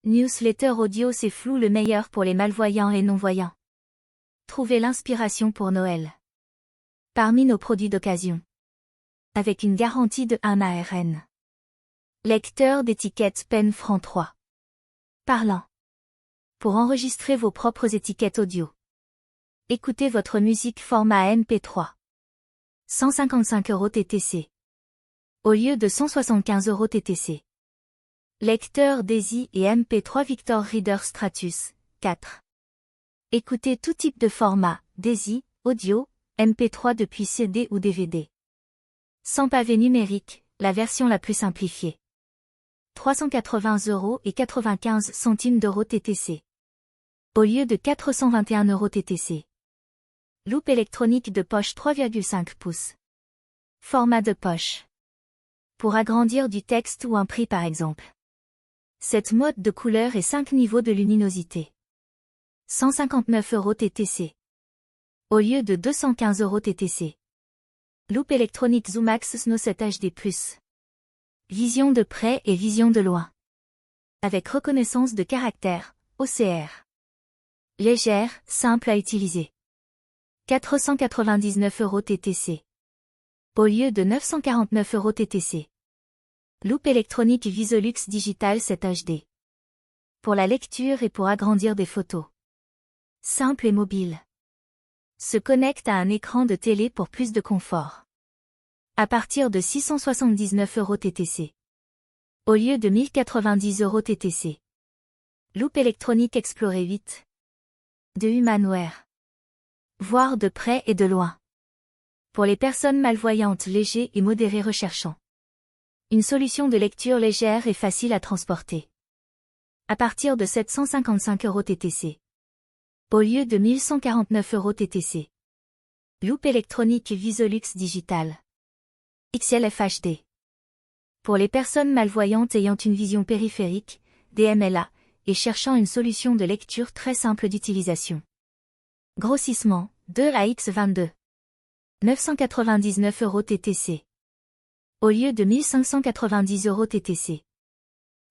Newsletter audio c'est flou le meilleur pour les malvoyants et non-voyants. Trouvez l'inspiration pour Noël. Parmi nos produits d'occasion. Avec une garantie de 1 ARN. Lecteur d'étiquettes Pen Franc 3. Parlant. Pour enregistrer vos propres étiquettes audio. Écoutez votre musique format MP3. 155 € TTC. Au lieu de 175 € TTC. Lecteur DAISY et MP3 Victor Reader Stratus, 4. Écoutez tout type de format, DAISY, audio, MP3 depuis CD ou DVD. Sans pavé numérique, la version la plus simplifiée. 380,95 € TTC. Au lieu de 421 € TTC. Loupe électronique de poche 3,5 pouces. Format de poche. Pour agrandir du texte ou un prix par exemple. 7 modes de couleur et 5 niveaux de luminosité. 159 € TTC. Au lieu de 215 € TTC. Loupe électronique Zoomax Snow 7 HD+. Vision de près et vision de loin. Avec reconnaissance de caractère, OCR. Légère, simple à utiliser. 499 € TTC. Au lieu de 949 € TTC. Loupe électronique Visolux Digital 7 HD. Pour la lecture et pour agrandir des photos. Simple et mobile. Se connecte à un écran de télé pour plus de confort. À partir de 679 € TTC. Au lieu de 1090 € TTC. Loupe électronique Explorer 8. De Humanware. Voir de près et de loin. Pour les personnes malvoyantes légers et modérés recherchant. Une solution de lecture légère et facile à transporter. À partir de 755 € TTC. Au lieu de 1149 € TTC. Loupe électronique Visolux Digital. XLF HD. Pour les personnes malvoyantes ayant une vision périphérique, DMLA, et cherchant une solution de lecture très simple d'utilisation. Grossissement, 2 à X22. 999 € TTC. Au lieu de 1590 € TTC.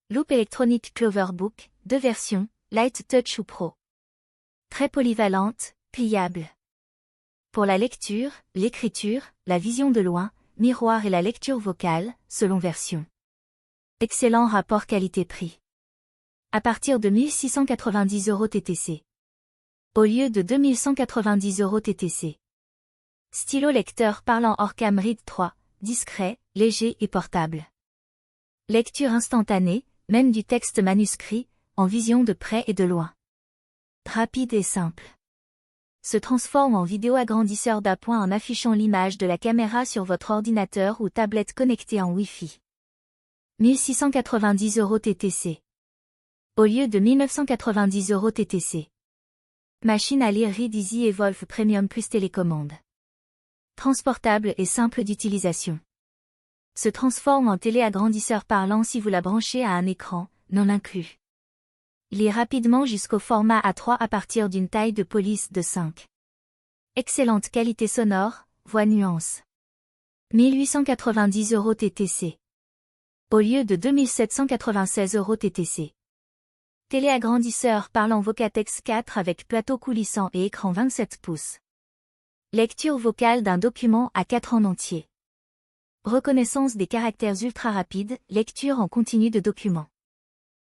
Loupe électronique Cloverbook, 2 versions, Light Touch ou Pro. Très polyvalente, pliable. Pour la lecture, l'écriture, la vision de loin, miroir et la lecture vocale, selon version. Excellent rapport qualité-prix. À partir de 1690 € TTC. Au lieu de 2190 € TTC. Stylo lecteur parlant Orcam Read 3, discret, léger et portable. Lecture instantanée, même du texte manuscrit, en vision de près et de loin. Rapide et simple. Se transforme en vidéo agrandisseur d'appoint en affichant l'image de la caméra sur votre ordinateur ou tablette connectée en Wi-Fi. 1690 € TTC. Au lieu de 1990 € TTC. Machine à lire Read Easy Evolve Premium plus télécommande. Transportable et simple d'utilisation. Se transforme en téléagrandisseur parlant si vous la branchez à un écran, non inclus. Lit rapidement jusqu'au format A3 à partir d'une taille de police de 5. Excellente qualité sonore, voix nuance. 1890 € TTC. Au lieu de 2796 € TTC. Téléagrandisseur parlant Vocatex 4 avec plateau coulissant et écran 27 pouces. Lecture vocale d'un document à 4 en entier. Reconnaissance des caractères ultra rapides, lecture en continu de documents.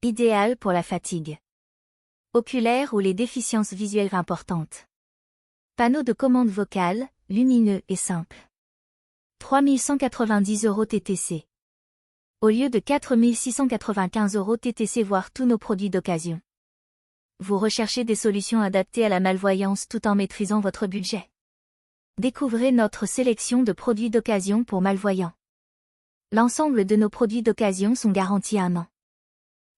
Idéal pour la fatigue oculaire ou les déficiences visuelles importantes. Panneau de commande vocale, lumineux et simple. 3190 € TTC. Au lieu de 4695 € TTC voir tous nos produits d'occasion. Vous recherchez des solutions adaptées à la malvoyance tout en maîtrisant votre budget. Découvrez notre sélection de produits d'occasion pour malvoyants. L'ensemble de nos produits d'occasion sont garantis 1 an.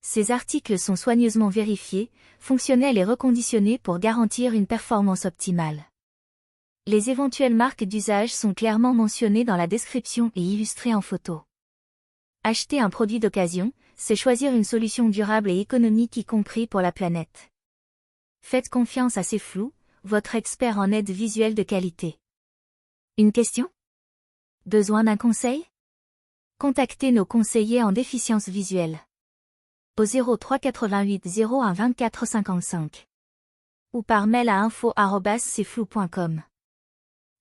Ces articles sont soigneusement vérifiés, fonctionnels et reconditionnés pour garantir une performance optimale. Les éventuelles marques d'usage sont clairement mentionnées dans la description et illustrées en photo. Acheter un produit d'occasion, c'est choisir une solution durable et économique y compris pour la planète. Faites confiance à C'est Flou, votre expert en aide visuelle de qualité. Une question? Besoin d'un conseil? Contactez nos conseillers en déficience visuelle. au 03 88 01 24 55. Ou par mail à info@cflou.com.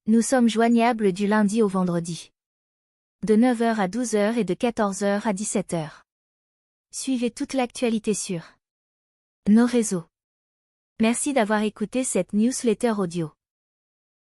Nous sommes joignables du lundi au vendredi. De 9h à 12h et de 14h à 17h. Suivez toute l'actualité sur nos réseaux. Merci d'avoir écouté cette newsletter audio.